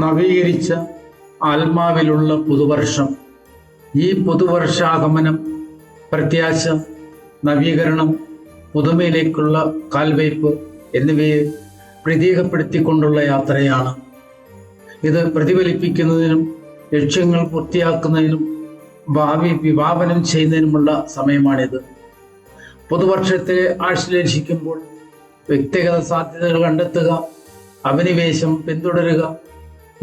നവീകരിച്ച ആത്മാവിലുള്ള പുതുവർഷം. ഈ പുതുവർഷാഗമനം പ്രത്യാശ, നവീകരണം, പുതുമയിലേക്കുള്ള കാൽവയ്പ് എന്നിവയെ പ്രതീകപ്പെടുത്തിക്കൊണ്ടുള്ള യാത്രയാണ്. ഇത് പ്രതിഫലിപ്പിക്കുന്നതിനും ലക്ഷ്യങ്ങൾ പൂർത്തിയാക്കുന്നതിനും ഭാവി വിഭാവനം ചെയ്യുന്നതിനുമുള്ള സമയമാണിത്. പുതുവർഷത്തെ ആശ്ലേഷിക്കുമ്പോൾ വ്യക്തിഗത സാധ്യതകൾ കണ്ടെത്തുക, അഭിനിവേശം പിന്തുടരുക,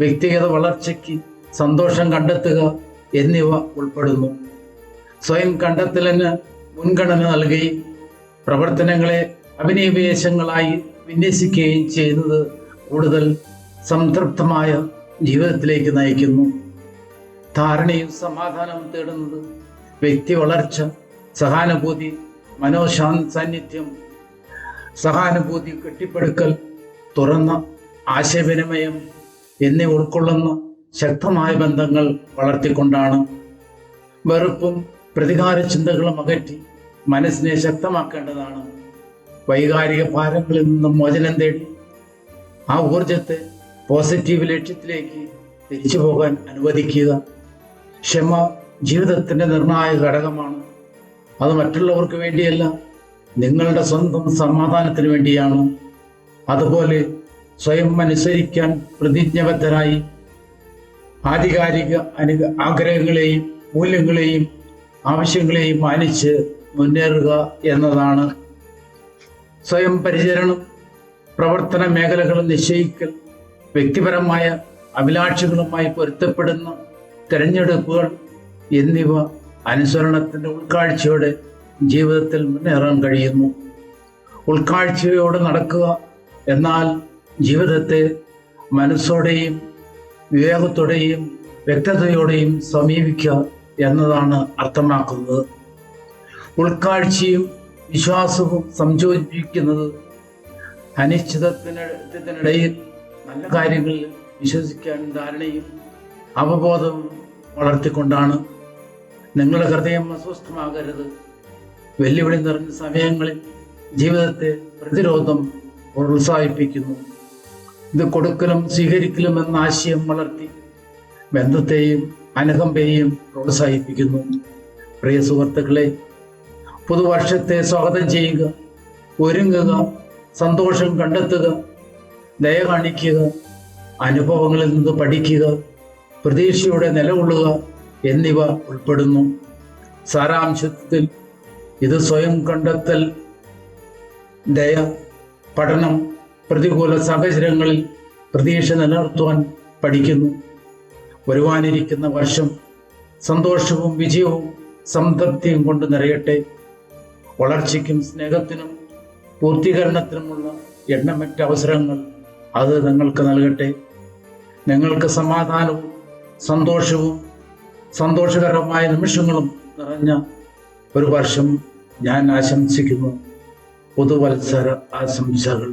വ്യക്തിഗത വളർച്ചയ്ക്ക് സന്തോഷം കണ്ടെത്തുക എന്നിവ ഉൾപ്പെടുന്നു. സ്വയം കണ്ടെത്തലിന് മുൻഗണന നൽകുകയും പ്രവർത്തനങ്ങളെ അഭിനിവേശങ്ങളായി വിന്യസിക്കുകയും ചെയ്യുന്നത് കൂടുതൽ സംതൃപ്തമായ ജീവിതത്തിലേക്ക് നയിക്കുന്നു. ധാരണയും സമാധാനവും തേടുന്നത് വ്യക്തി വളർച്ച, സഹാനുഭൂതി, സാന്നിധ്യം, സഹാനുഭൂതി, കെട്ടിപ്പടുക്കൽ, തുറന്ന ആശയവിനിമയം എന്നിവ ഉൾക്കൊള്ളുന്ന ശക്തമായ ബന്ധങ്ങൾ വളർത്തിക്കൊണ്ടാണ്. വെറുപ്പും പ്രതികാര ചിന്തകളും അകറ്റി മനസ്സിനെ ശക്തമാക്കേണ്ടതാണ്. വൈകാരിക ഭാരങ്ങളിൽ നിന്നും മോചനം തേടി ആ ഊർജത്തെ പോസിറ്റീവ് ലക്ഷ്യത്തിലേക്ക് തിരിച്ചു പോകാൻ അനുവദിക്കുക. ക്ഷമ ജീവിതത്തിൻ്റെ നിർണായക ഘടകമാണ്. അത് മറ്റുള്ളവർക്ക് വേണ്ടിയല്ല, നിങ്ങളുടെ സ്വന്തം സമാധാനത്തിന് വേണ്ടിയാണ്. അതുപോലെ സ്വയം അനുസരിക്കാൻ പ്രതിജ്ഞബദ്ധരായി ആധികാരിക ആഗ്രഹങ്ങളെയും മൂല്യങ്ങളെയും ആവശ്യങ്ങളെയും മാനിച്ച് മുന്നേറുക എന്നതാണ്. സ്വയം പരിചരണം, പ്രവർത്തന മേഖലകൾ നിശ്ചയിക്കൽ, വ്യക്തിപരമായ അഭിലാഷങ്ങളുമായി പൊരുത്തപ്പെടുന്ന തിരഞ്ഞെടുപ്പുകൾ എന്നിവ അനുസരണത്തിൻ്റെ ഉൾക്കാഴ്ചയോടെ ജീവിതത്തിൽ മുന്നേറാൻ കഴിയുന്നു. ഉൾക്കാഴ്ചയോടെ നടക്കുക എന്നാൽ ജീവിതത്തെ മനസ്സോടെയും വിവേകത്തോടെയും വ്യക്തതയോടെയും സമീപിക്കുക എന്നതാണ് അർത്ഥമാക്കുന്നത്. ഉൾക്കാഴ്ചയും വിശ്വാസവും സംയോജിപ്പിക്കുന്നത് അനിശ്ചിതത്വത്തിനിടയിൽ നല്ല കാര്യങ്ങളിൽ വിശ്വസിക്കാൻ ധാരണയും അവബോധവും വളർത്തിക്കൊണ്ടാണ്. നിങ്ങളുടെ ഹൃദയം അസ്വസ്ഥമാകരുത്. വെല്ലുവിളി നിറഞ്ഞ സമയങ്ങളിൽ ജീവിതത്തെ പ്രതിരോധം പ്രോത്സാഹിപ്പിക്കുന്നു. ഇത് കൊടുക്കലും സ്വീകരിക്കലും എന്ന ആശയം വളർത്തി ബന്ധത്തെയും അനുകമ്പയെയും പ്രോത്സാഹിപ്പിക്കുന്നു. പ്രിയ സുഹൃത്തുക്കളെ, പുതുവർഷത്തെ സ്വാഗതം ചെയ്യുക, ഒരുങ്ങുക, സന്തോഷം കണ്ടെത്തുക, ദയ കാണിക്കുക, അനുഭവങ്ങളിൽ നിന്ന് പഠിക്കുക, പ്രതീക്ഷയോടെ നിലകൊള്ളുക എന്നിവ ഉൾപ്പെടുന്നു. സാരാംശത്തിൽ ഇത് സ്വയം കണ്ടെത്തൽ, ദയ, പഠനം, പ്രതികൂല സാഹചര്യങ്ങളിൽ പ്രതീക്ഷ നിലനിർത്തുവാൻ പഠിക്കുന്നു. വരുവാനിരിക്കുന്ന വർഷം സന്തോഷവും വിജയവും സംതൃപ്തിയും കൊണ്ട് നിറയട്ടെ. വളർച്ചയ്ക്കും സ്നേഹത്തിനും പൂർത്തീകരണത്തിനുമുള്ള എണ്ണമറ്റ അവസരങ്ങൾ അത് നിങ്ങൾക്ക് നൽകട്ടെ. നിങ്ങൾക്ക് സമാധാനവും സന്തോഷവും സന്തോഷകരമായ നിമിഷങ്ങളും നിറഞ്ഞ ഒരു വർഷം ഞാൻ ആശംസിക്കുന്നു. പുതുവത്സര ആശംസകൾ.